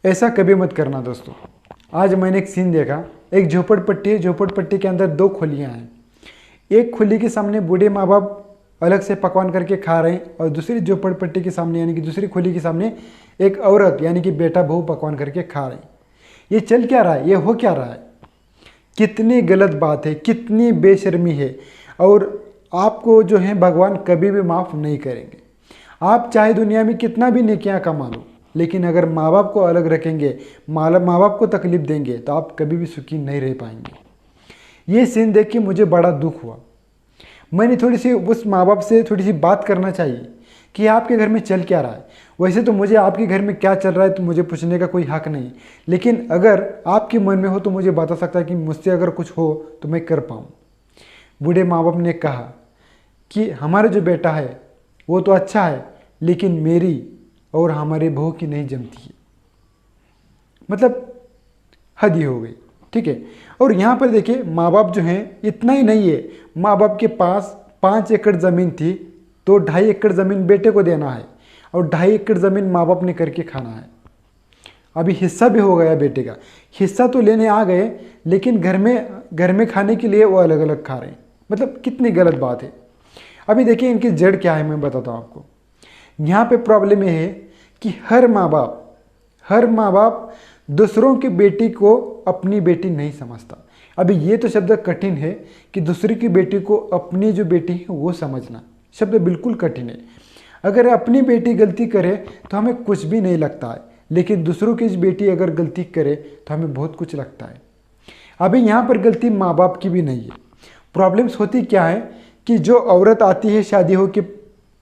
ऐसा कभी मत करना दोस्तों। आज मैंने एक सीन देखा, एक झोपड़पट्टी है, झोपड़पट्टी के अंदर दो खुलियाँ हैं। एक खुली के सामने बूढ़े माँ बाप अलग से पकवान करके खा रहे हैं और दूसरी झोपड़पट्टी के सामने यानी कि दूसरी खुली के सामने एक औरत यानी कि बेटा बहू पकवान करके खा रहे हैं। ये चल क्या रहा है, ये हो क्या रहा है? कितनी गलत बात है, कितनी बेशर्मी है। और आपको जो है भगवान कभी भी माफ़ नहीं करेंगे। आप चाहे दुनिया में कितना भी नेकियां कमा लो, लेकिन अगर माँ बाप को अलग रखेंगे, माँ बाप को तकलीफ देंगे, तो आप कभी भी सुखी नहीं रह पाएंगे। ये सीन देख के मुझे बड़ा दुख हुआ। मैंने थोड़ी सी उस माँ बाप से थोड़ी सी बात करना चाहिए कि आपके घर में चल क्या रहा है। वैसे तो मुझे आपके घर में क्या चल रहा है तो मुझे पूछने का कोई हक नहीं, लेकिन अगर आपके मन में हो तो मुझे बता सकता है कि मुझसे अगर कुछ हो तो मैं कर पाऊँ। बूढ़े माँ बाप ने कहा कि हमारा जो बेटा है वो तो अच्छा है, लेकिन मेरी और हमारे बहू की नहीं जमती है। मतलब हद ही हो गई, ठीक है। और यहाँ पर देखिए माँ बाप जो हैं, इतना ही नहीं है, माँ बाप के पास 5 एकड़ ज़मीन थी तो 2.5 एकड़ ज़मीन बेटे को देना है और 2.5 एकड़ ज़मीन माँ बाप ने करके खाना है। अभी हिस्सा भी हो गया बेटे का, हिस्सा तो लेने आ गए, लेकिन घर में खाने के लिए वो अलग अलग खा रहे हैं। मतलब कितनी गलत बात है। अभी देखिए इनकी जड़ क्या है, मैं बताता हूँ आपको। यहाँ पे प्रॉब्लम ये है कि हर माँ बाप दूसरों की बेटी को अपनी बेटी नहीं समझता। अभी ये तो शब्द कठिन है कि दूसरे की बेटी को अपनी जो बेटी है वो समझना, शब्द बिल्कुल कठिन है। अगर अपनी बेटी गलती करे तो हमें कुछ भी नहीं लगता है, लेकिन दूसरों की बेटी अगर गलती करे तो हमें बहुत कुछ लगता है। अभी यहाँ पर गलती माँ बाप की भी नहीं है। प्रॉब्लम्स होती क्या है कि जो औरत आती है शादी हो के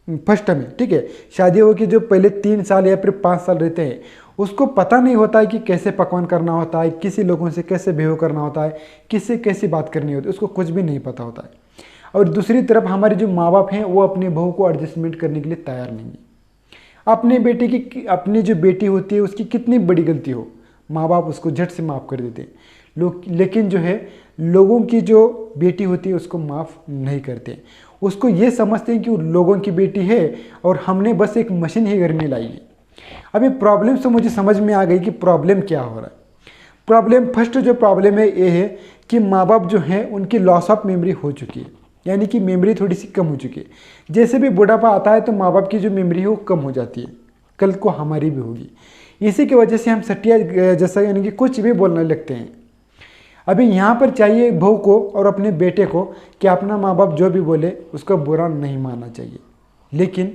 फर्स्ट में, ठीक है, शादी हो के जो पहले 3 साल या फिर 5 साल रहते हैं, उसको पता नहीं होता है कि कैसे पकवान करना होता है, किसी लोगों से कैसे बिहेव करना होता है, किससे कैसी बात करनी होती है, उसको कुछ भी नहीं पता होता है। और दूसरी तरफ हमारे जो माँ बाप हैं वो अपने बहू को एडजस्टमेंट करने के लिए तैयार नहीं है। अपने बेटे की, अपनी जो बेटी होती है उसकी कितनी बड़ी गलती हो, माँ बाप उसको झट से माफ़ कर देते हैं लोग, लेकिन जो है लोगों की जो बेटी होती है उसको माफ़ नहीं करते। उसको ये समझते हैं कि वो लोगों की बेटी है और हमने बस एक मशीन ही घर में लाई है। अभी प्रॉब्लम से मुझे समझ में आ गई कि प्रॉब्लम क्या हो रहा है। प्रॉब्लम फर्स्ट जो प्रॉब्लम है ये है कि माँ बाप जो हैं उनकी लॉस ऑफ मेमोरी हो चुकी है, यानी कि मेमोरी थोड़ी सी कम हो चुकी है। जैसे भी बुढ़ापा आता है तो माँ बाप की जो मेमोरी है वो कम हो जाती है, कल को हमारी भी होगी। इसी की वजह से हम सटिया जैसा यानी कि कुछ भी बोलने लगते हैं। अभी यहाँ पर चाहिए बहू को और अपने बेटे को कि अपना माँ बाप जो भी बोले उसको बुरा नहीं मानना चाहिए, लेकिन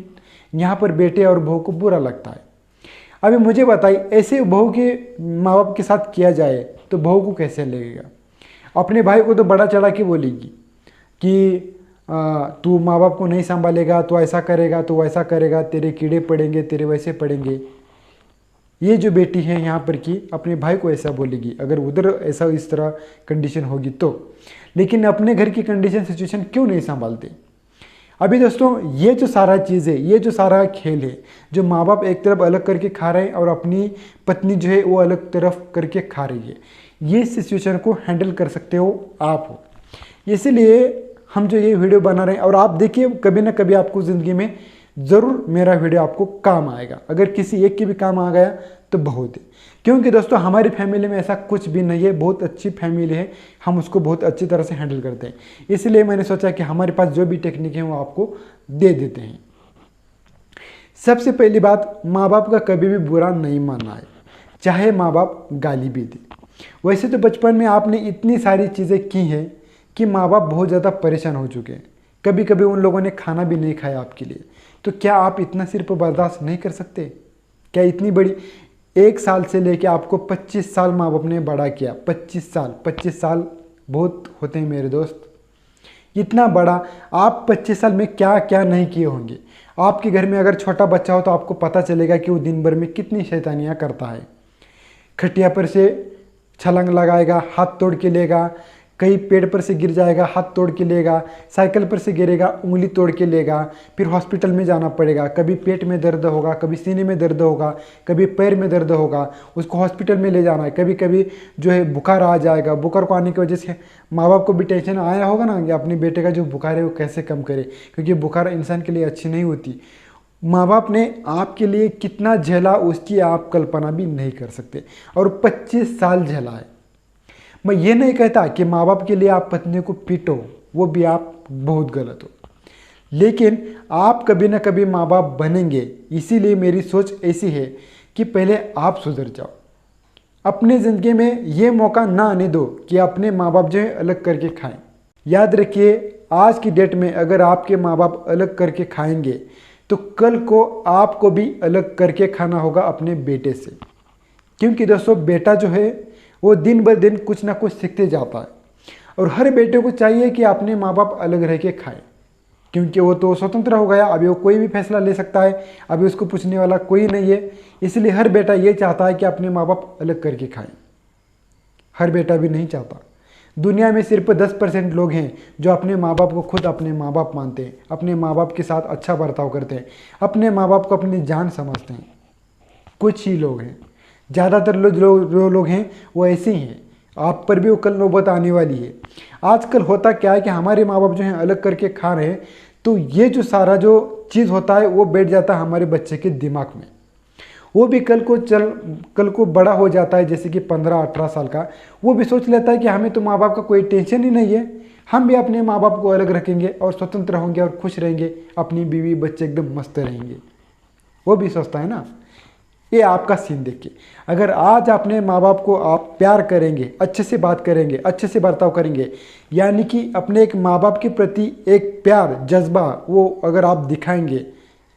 यहाँ पर बेटे और बहू को बुरा लगता है। अभी मुझे बताइए ऐसे बहू के माँ बाप के साथ किया जाए तो बहू को कैसे लगेगा? अपने भाई को तो बड़ा चढ़ा के बोलेगी कि तू माँ बाप को नहीं संभालेगा, तो ऐसा करेगा, तो वैसा करेगा, तेरे कीड़े पड़ेंगे, तेरे वैसे पड़ेंगे। ये जो बेटी है यहाँ पर की अपने भाई को ऐसा बोलेगी अगर उधर ऐसा इस तरह कंडीशन होगी तो, लेकिन अपने घर की कंडीशन सिचुएशन क्यों नहीं संभालते? अभी दोस्तों ये जो सारा चीज़ है, ये जो सारा खेल है, जो माँ बाप एक तरफ अलग करके खा रहे हैं और अपनी पत्नी जो है वो अलग तरफ करके खा रही है, ये सिचुएशन को हैंडल कर सकते हो आप हो। इसीलिए हम जो ये वीडियो बना रहे हैं, और आप देखिए कभी ना कभी आपको ज़िंदगी में ज़रूर मेरा वीडियो आपको काम आएगा। अगर किसी एक की भी काम आ गया तो बहुत है, क्योंकि दोस्तों हमारी फैमिली में ऐसा कुछ भी नहीं है, बहुत अच्छी फैमिली है, हम उसको बहुत अच्छी तरह से हैंडल करते हैं। इसलिए मैंने सोचा कि हमारे पास जो भी टेक्निक है वो आपको दे देते हैं। सबसे पहली बात, माँ बाप का कभी भी बुरा नहीं मानना है, चाहे माँ बाप गाली भी दे। वैसे तो बचपन में आपने इतनी सारी चीज़ें की हैं कि माँ बाप बहुत ज़्यादा परेशान हो चुके हैं, कभी कभी उन लोगों ने खाना भी नहीं खाया आपके लिए, तो क्या आप इतना सिर्फ बर्दाश्त नहीं कर सकते? क्या इतनी बड़ी 1 साल से लेके आपको 25 साल माँ बाप ने बड़ा किया, 25 साल बहुत होते हैं मेरे दोस्त। इतना बड़ा आप 25 साल में क्या क्या नहीं किए होंगे। आपके घर में अगर छोटा बच्चा हो तो आपको पता चलेगा कि वो दिन भर में कितनी शैतानियाँ करता है। खटिया पर से छलांग लगाएगा, हाथ तोड़ के लेगा, कहीं पेड़ पर से गिर जाएगा, हाथ तोड़ के लेगा, साइकिल पर से गिरेगा, उंगली तोड़ के लेगा, फिर हॉस्पिटल में जाना पड़ेगा। कभी पेट में दर्द होगा, कभी सीने में दर्द होगा, कभी पैर में दर्द होगा, उसको हॉस्पिटल में ले जाना है। कभी कभी जो है बुखार आ जाएगा, बुखार को आने की वजह से माँ बाप को भी टेंशन आया होगा ना कि अपने बेटे का जो बुखार है वो कैसे कम करे, क्योंकि बुखार इंसान के लिए अच्छी नहीं होती। माँ बाप ने आपके लिए कितना झेला उसकी आप कल्पना भी नहीं कर सकते, और 25 साल झेला है। मैं ये नहीं कहता कि माँ बाप के लिए आप पत्नी को पीटो, वो भी आप बहुत गलत हो, लेकिन आप कभी ना कभी माँ बाप बनेंगे। इसीलिए मेरी सोच ऐसी है कि पहले आप सुधर जाओ। अपने ज़िंदगी में ये मौका ना आने दो कि अपने माँ बाप जो है अलग करके खाएं। याद रखिए, आज की डेट में अगर आपके माँ बाप अलग करके खाएंगे तो कल को आपको भी अलग करके खाना होगा अपने बेटे से। क्योंकि दोस्तों, बेटा जो है वो दिन ब दिन कुछ ना कुछ सीखते जाता है, और हर बेटे को चाहिए कि अपने माँ बाप अलग रह के खाएं, क्योंकि वो तो स्वतंत्र हो गया, अभी वो कोई भी फैसला ले सकता है, अभी उसको पूछने वाला कोई नहीं है। इसलिए हर बेटा ये चाहता है कि अपने माँ बाप अलग करके खाएं। हर बेटा भी नहीं चाहता। दुनिया में सिर्फ 10% लोग हैं जो अपने माँ बाप को खुद अपने माँ बाप मानते हैं, अपने माँ बाप के साथ अच्छा बर्ताव करते हैं, अपने माँ बाप को अपनी जान समझते हैं। कुछ ही लोग हैं, ज़्यादातर जो लोग हैं वो ऐसे ही हैं। आप पर भी वो कल नौबत आने वाली है। आजकल होता क्या है कि हमारे माँ बाप जो हैं अलग करके खा रहे हैं, तो ये जो सारा जो चीज़ होता है वो बैठ जाता है हमारे बच्चे के दिमाग में। वो भी कल को बड़ा हो जाता है, जैसे कि 15-18 साल का, वो भी सोच लेता है कि हमें तो माँ बाप का कोई टेंशन ही नहीं है, हम भी अपने माँ बाप को अलग रखेंगे और स्वतंत्र होंगे और खुश रहेंगे, अपनी बीवी बच्चे एकदम मस्त रहेंगे। वो भी सोचता है ना। ये आपका सीन देखिए, अगर आज अपने माँ बाप को आप प्यार करेंगे, अच्छे से बात करेंगे, अच्छे से बर्ताव करेंगे, यानी कि अपने एक माँ बाप के प्रति एक प्यार जज्बा वो अगर आप दिखाएंगे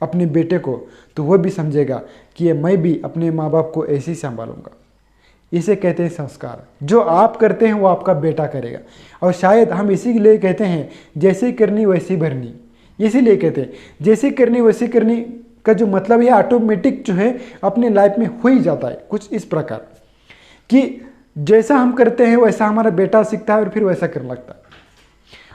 अपने बेटे को, तो वह भी समझेगा कि ये मैं भी अपने माँ बाप को ऐसे ही संभालूंगा। इसे कहते हैं संस्कार। जो आप करते हैं वो आपका बेटा करेगा। और शायद हम इसीलिए कहते हैं जैसे करनी वैसी भरनी। इसीलिए कहते हैं जैसे करनी वैसी करनी का जो मतलब है ऑटोमेटिक जो है अपने लाइफ में हो ही जाता है। कुछ इस प्रकार कि जैसा हम करते हैं वैसा हमारा बेटा सीखता है और फिर वैसा करने लगता है।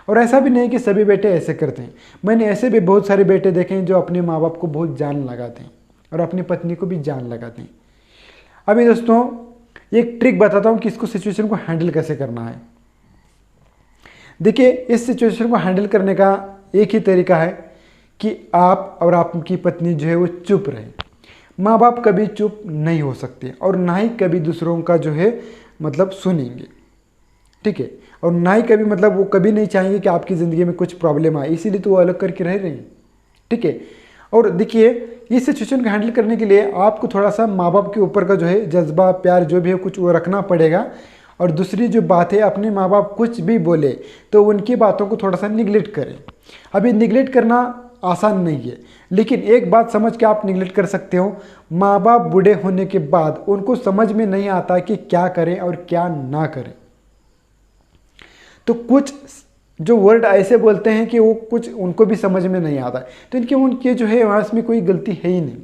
और ऐसा भी नहीं कि सभी बेटे ऐसे करते हैं। मैंने ऐसे भी बहुत सारे बेटे देखे हैं जो अपने माँ बाप को बहुत जान लगाते हैं और अपनी पत्नी को भी जान लगाते हैं। अभी दोस्तों एक ट्रिक बताता हूँ कि इसको सिचुएशन को हैंडल कैसे करना है। देखिए, इस सिचुएशन को हैंडल करने का एक ही तरीका है कि आप और आपकी पत्नी जो है वो चुप रहे। माँ बाप कभी चुप नहीं हो सकते और ना ही कभी दूसरों का जो है मतलब सुनेंगे, ठीक है। और ना ही कभी मतलब वो कभी नहीं चाहेंगे कि आपकी ज़िंदगी में कुछ प्रॉब्लम आए, इसीलिए तो वो अलग करके रह रहे हैं, ठीक है। और देखिए, इस सिचुएशन को हैंडल करने के लिए आपको थोड़ा सा माँ बाप के ऊपर का जो है जज्बा प्यार जो भी है कुछ वो रखना पड़ेगा। और दूसरी जो बात है, अपने माँ बाप कुछ भी बोले तो उनकी बातों को थोड़ा सा निगलेक्ट करें। अभी निगलेक्ट करना आसान नहीं है, लेकिन एक बात समझ के आप निगलेक्ट कर सकते हो। माँ बाप बूढ़े होने के बाद उनको समझ में नहीं आता कि क्या करें और क्या ना करें, तो कुछ जो वर्ड ऐसे बोलते हैं कि वो कुछ उनको भी समझ में नहीं आता है, तो इनके उनके जो है वहाँ इसमें कोई गलती है ही नहीं।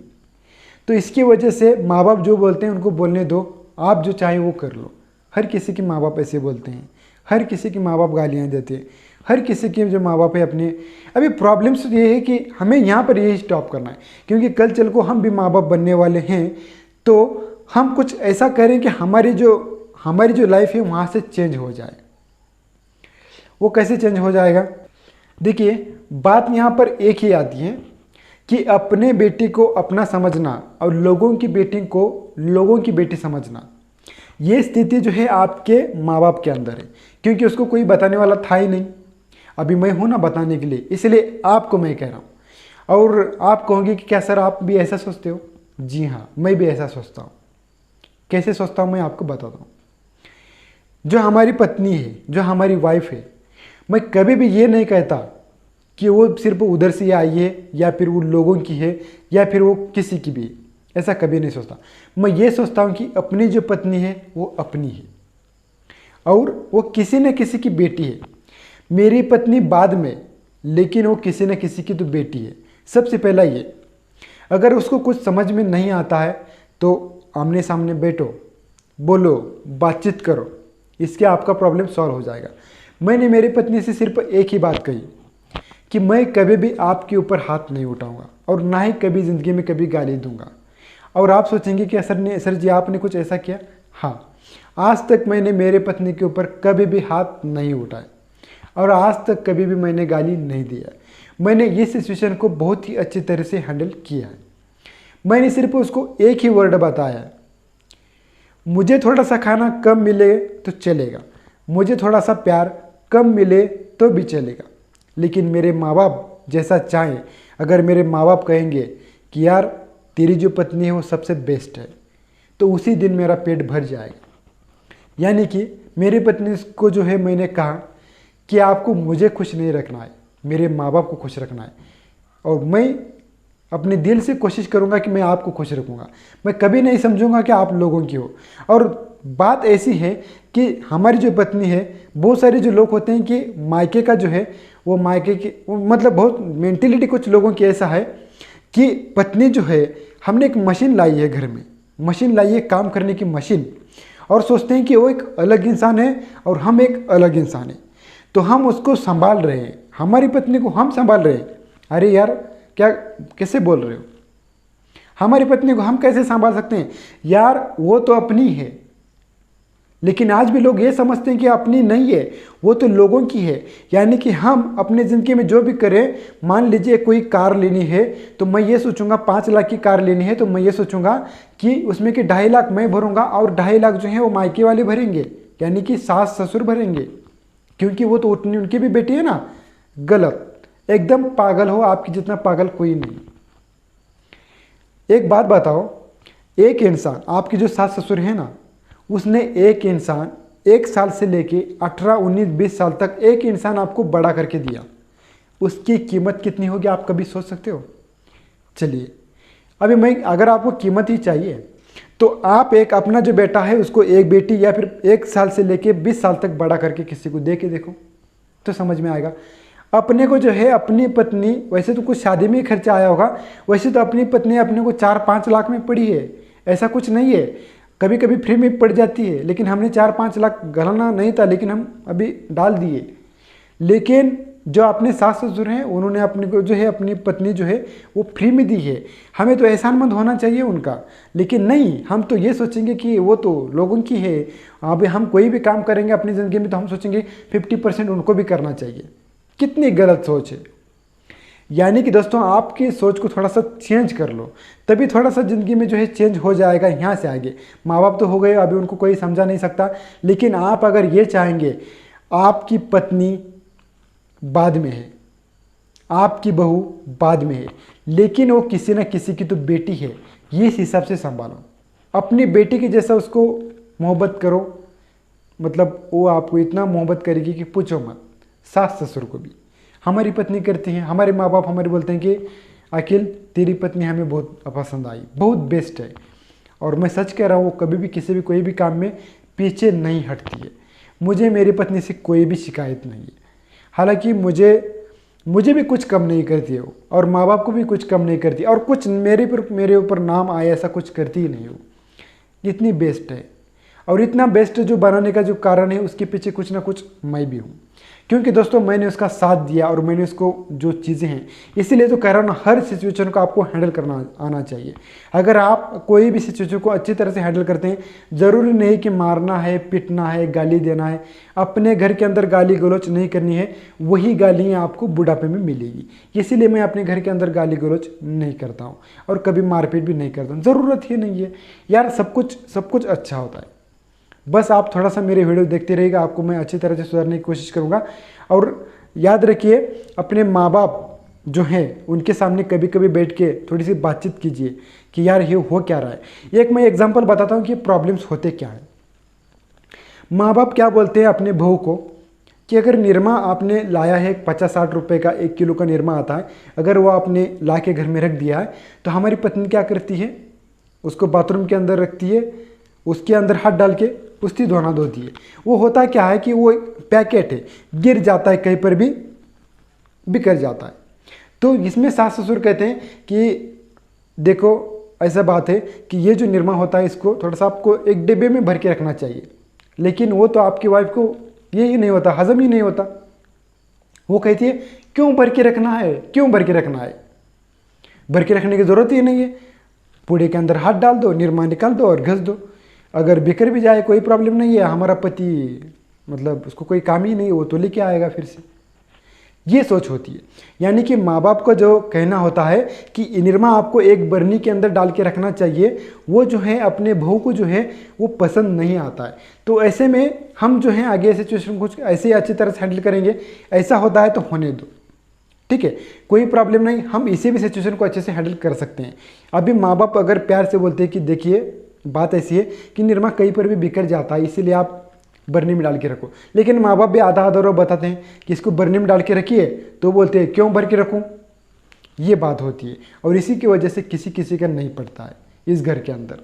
तो इसकी वजह से माँ बाप जो बोलते हैं उनको बोलने दो, आप जो चाहे वो कर लो। हर किसी के माँ बाप ऐसे बोलते हैं, हर किसी के माँ बाप गालियाँ देते हैं, हर किसी के जो माँ बाप है अपने। अभी प्रॉब्लम्स ये है कि हमें यहाँ पर यही स्टॉप करना है, क्योंकि कल चल को हम भी माँ बाप बनने वाले हैं, तो हम कुछ ऐसा करें कि हमारी जो लाइफ है वहाँ से चेंज हो जाए। वो कैसे चेंज हो जाएगा? देखिए, बात यहाँ पर एक ही आती है कि अपने बेटी को अपना समझना और लोगों की बेटी को लोगों की बेटी समझना। ये स्थिति जो है आपके माँ बाप के अंदर है, क्योंकि उसको कोई बताने वाला था ही नहीं। अभी मैं हूँ ना बताने के लिए, इसलिए आपको मैं कह रहा हूँ। और आप कहोगे कि क्या सर आप भी ऐसा सोचते हो? जी हाँ, मैं भी ऐसा सोचता हूँ। कैसे सोचता हूँ मैं आपको बताता हूँ। जो हमारी पत्नी है, जो हमारी वाइफ है, मैं कभी भी ये नहीं कहता कि वो सिर्फ उधर से आई है या फिर वो लोगों की है या फिर वो किसी की भी, ऐसा कभी नहीं सोचता। मैं ये सोचता हूँ कि अपनी जो पत्नी है वो अपनी है और वो किसी न किसी की बेटी है। मेरी पत्नी बाद में, लेकिन वो किसी न किसी की तो बेटी है। सबसे पहला ये, अगर उसको कुछ समझ में नहीं आता है तो आमने सामने बैठो, बोलो, बातचीत करो, इसके आपका प्रॉब्लम सॉल्व हो जाएगा। मैंने मेरी पत्नी से सिर्फ एक ही बात कही कि मैं कभी भी आपके ऊपर हाथ नहीं उठाऊंगा और ना ही कभी ज़िंदगी में कभी गाली दूंगा। और आप सोचेंगे कि सर जी आपने कुछ ऐसा किया? हाँ, आज तक मैंने मेरे पत्नी के ऊपर कभी भी हाथ नहीं उठाया और आज तक कभी भी मैंने गाली नहीं दिया। मैंने ये सिचुएशन को बहुत ही अच्छी तरह से हैंडल किया है। मैंने सिर्फ उसको एक ही वर्ड बताया है, मुझे थोड़ा सा खाना कम मिले तो चलेगा, मुझे थोड़ा सा प्यार कम मिले तो भी चलेगा, लेकिन मेरे माँ बाप जैसा चाहें, अगर मेरे माँ बाप कहेंगे कि यार तेरी जो पत्नी है वो सबसे बेस्ट है, तो उसी दिन मेरा पेट भर जाएगा। यानी कि मेरी पत्नी को जो है मैंने कहा कि आपको मुझे खुश नहीं रखना है, मेरे माँ बाप को खुश रखना है, और मैं अपने दिल से कोशिश करूँगा कि मैं आपको खुश रखूँगा। मैं कभी नहीं समझूंगा कि आप लोगों की हो। और बात ऐसी है कि हमारी जो पत्नी है, बहुत सारे जो लोग होते हैं कि मायके का जो है वो मायके की मतलब बहुत मेंटेलिटी कुछ लोगों की ऐसा है कि पत्नी जो है, हमने एक मशीन लाई है घर में, मशीन लाई है काम करने की मशीन, और सोचते हैं कि वो एक अलग इंसान है और हम एक अलग इंसान है, तो हम उसको संभाल रहे हैं, हमारी पत्नी को हम संभाल रहे हैं। अरे यार क्या कैसे बोल रहे हो, हमारी पत्नी को हम कैसे संभाल सकते हैं यार, वो तो अपनी है। लेकिन आज भी लोग ये समझते हैं कि अपनी नहीं है, वो तो लोगों की है। यानी कि हम अपने ज़िंदगी में जो भी करें, मान लीजिए कोई कार लेनी है तो मैं ये सोचूंगा 5 लाख की कार लेनी है, तो मैं ये सोचूंगा कि उसमें कि 2.5 लाख मैं भरूंगा और 2.5 लाख जो है वो मायके वाले भरेंगे, यानी कि सास ससुर भरेंगे, क्योंकि वो तो उतनी उनकी भी बेटी है ना। गलत, एकदम पागल हो, आपकी जितना पागल कोई नहीं। एक बात बताओ, एक इंसान, आपकी जो सास ससुर है ना, उसने एक इंसान 1 साल से लेके 18, 19, 20 साल तक एक इंसान आपको बड़ा करके दिया, उसकी कीमत कितनी होगी आप कभी सोच सकते हो? चलिए अभी मैं, अगर आपको कीमत ही चाहिए तो आप एक अपना जो बेटा है उसको एक बेटी या फिर 1 साल से लेके 20 साल तक बड़ा करके किसी को दे के देखो तो समझ में आएगा। अपने को जो है अपनी पत्नी, वैसे तो कुछ शादी में ही खर्चा आया होगा, वैसे तो अपनी पत्नी अपने को 4-5 लाख में पड़ी है, ऐसा कुछ नहीं है, कभी कभी फ्री में पड़ जाती है, लेकिन हमने 4-5 लाख घराना नहीं था, लेकिन हम अभी डाल दिए। लेकिन जो अपने सास ससुर हैं उन्होंने अपने को जो है अपनी पत्नी जो है वो फ्री में दी है, हमें तो एहसानमंद होना चाहिए उनका। लेकिन नहीं, हम तो ये सोचेंगे कि वो तो लोगों की है, अभी हम कोई भी काम करेंगे अपनी ज़िंदगी में तो हम सोचेंगे 50% उनको भी करना चाहिए। कितनी गलत सोच है। यानी कि दोस्तों आपकी सोच को थोड़ा सा चेंज कर लो, तभी थोड़ा सा ज़िंदगी में जो है चेंज हो जाएगा यहाँ से आगे। माँ बाप तो हो गए, अभी उनको कोई समझा नहीं सकता, लेकिन आप अगर ये चाहेंगे आपकी पत्नी बाद में है, आपकी बहू बाद में है, लेकिन वो किसी न किसी की तो बेटी है, ये इस हिसाब से संभालो। अपनी बेटी के जैसा उसको मोहब्बत करो, मतलब वो आपको इतना मोहब्बत करेगी कि पूछो मत। सास ससुर को भी हमारी पत्नी करती हैं, हमारे माँ बाप हमारे बोलते हैं कि अखिल तेरी पत्नी हमें बहुत पसंद आई, बहुत बेस्ट है। और मैं सच कह रहा हूँ, वो कभी भी किसी भी कोई भी काम में पीछे नहीं हटती है। मुझे मेरी पत्नी से कोई भी शिकायत नहीं है, हालांकि मुझे भी कुछ कम नहीं करती है वो, और माँ बाप को भी कुछ कम नहीं करती, और कुछ मेरे ऊपर नाम आए ऐसा कुछ करती ही नहीं हो। इतनी बेस्ट है, और इतना बेस्ट जो बनाने का जो कारण है उसके पीछे कुछ ना कुछ मैं भी हूँ, क्योंकि दोस्तों मैंने उसका साथ दिया और मैंने उसको जो चीज़ें हैं, इसीलिए तो कह रहा हूँ ना, हर सिचुएशन को आपको हैंडल करना आना चाहिए। अगर आप कोई भी सिचुएशन को अच्छी तरह से हैंडल करते हैं, ज़रूरी नहीं कि मारना है, पिटना है, गाली देना है, अपने घर के अंदर गाली गलौच नहीं करनी है, वही गालियाँ आपको बुढ़ापे में मिलेगी। इसीलिए मैं अपने घर के अंदर गाली गलौच नहीं करता हूँ और कभी मारपीट भी नहीं करता हूँ, ज़रूरत ही नहीं है यार। सब कुछ अच्छा होता है, बस आप थोड़ा सा मेरे वीडियो देखते रहिएगा, आपको मैं अच्छी तरह से सुधारने की कोशिश करूँगा। और याद रखिए, अपने माँ बाप जो हैं उनके सामने कभी कभी बैठ के थोड़ी सी बातचीत कीजिए कि यार ये हो क्या रहा है। एक मैं एग्जांपल बताता हूँ कि प्रॉब्लम्स होते क्या हैं। माँ बाप क्या बोलते हैं अपने बहू को कि अगर निरमा आपने लाया है 50-60 रुपये का 1 किलो का निरमा आता है, अगर वो आपने ला के घर में रख दिया है, तो हमारी पत्नी क्या करती है, उसको बाथरूम के अंदर रखती है, उसके अंदर हाथ डाल के उसकी धोना धोती है। वो होता क्या है कि वो पैकेट है, गिर जाता है, कहीं पर भी बिखर जाता है। तो इसमें सास ससुर कहते हैं कि देखो ऐसा बात है कि ये जो निरमा होता है इसको थोड़ा सा आपको एक डिब्बे में भर के रखना चाहिए, लेकिन वो तो आपकी वाइफ को ये ही नहीं होता, हजम ही नहीं होता। वो कहती है क्यों भर के रखना है, क्यों भर के रखना है, भर के रखने की ज़रूरत ही नहीं है, पूड़े के अंदर हाथ डाल दो, निरमा निकाल दो और घस दो, अगर बिखर भी जाए कोई प्रॉब्लम नहीं है, हमारा पति मतलब उसको कोई काम ही नहीं है, वो तो लेके आएगा फिर से। ये सोच होती है। यानी कि माँ बाप का जो कहना होता है कि निरमा आपको एक बर्नी के अंदर डाल के रखना चाहिए, वो जो है अपने बहू को जो है वो पसंद नहीं आता है। तो ऐसे में हम जो है आगे सिचुएशन कुछ ऐसे ही अच्छी तरह से हैंडल करेंगे। ऐसा होता है तो होने दो, ठीक है, कोई प्रॉब्लम नहीं, हम इसी भी सिचुएशन को अच्छे से हैंडल कर सकते हैं। अभी माँ बाप अगर प्यार से बोलते हैं कि देखिए बात ऐसी है कि निरमा कहीं पर भी बिखर जाता है, इसीलिए आप बर्नी में डाल के रखो, लेकिन माँ बाप भी आधा आधा रो बताते हैं कि इसको बर्नी में डाल के रखिए, तो बोलते हैं क्यों भर के रखूँ, ये बात होती है। और इसी की वजह से किसी किसी का नहीं पड़ता है इस घर के अंदर।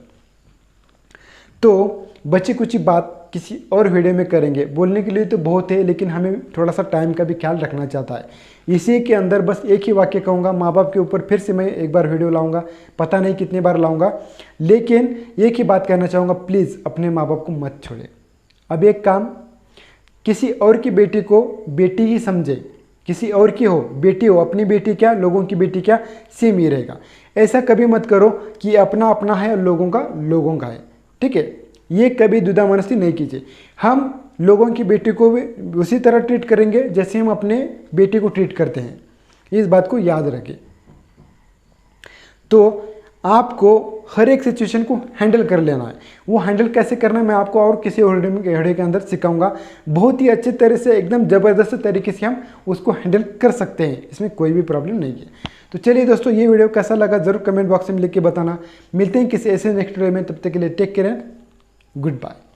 तो बच्चे कुछ बात किसी और वीडियो में करेंगे, बोलने के लिए तो बहुत है, लेकिन हमें थोड़ा सा टाइम का भी ख्याल रखना चाहता है। इसी के अंदर बस एक ही वाक्य कहूँगा, माँ बाप के ऊपर फिर से मैं एक बार वीडियो लाऊंगा, पता नहीं कितनी बार लाऊंगा, लेकिन एक ही बात कहना चाहूँगा, प्लीज़ अपने माँ बाप को मत छोड़े। अब एक काम, किसी और की बेटी को बेटी ही समझे, किसी और की हो बेटी हो, अपनी बेटी क्या लोगों की बेटी क्या सेम ही रहेगा। ऐसा कभी मत करो कि अपना अपना है और लोगों का है, ठीक है, ये कभी दुधामनस्ती नहीं कीजिए। हम लोगों की बेटी को भी उसी तरह ट्रीट करेंगे जैसे हम अपने बेटी को ट्रीट करते हैं, इस बात को याद रखें। तो आपको हर एक सिचुएशन को हैंडल कर लेना है। वो हैंडल कैसे करना है मैं आपको और किसी वीडियो के अंदर सिखाऊंगा। बहुत ही अच्छे तरह से एकदम ज़बरदस्त तरीके से हम उसको हैंडल कर सकते हैं, इसमें कोई भी प्रॉब्लम नहीं है। तो चलिए दोस्तों, ये वीडियो कैसा लगा ज़रूर कमेंट बॉक्स में लिख के बताना। मिलते हैं किसी ऐसे नेक्स्ट वीडियो में, तब तक के लिए take care and good bye.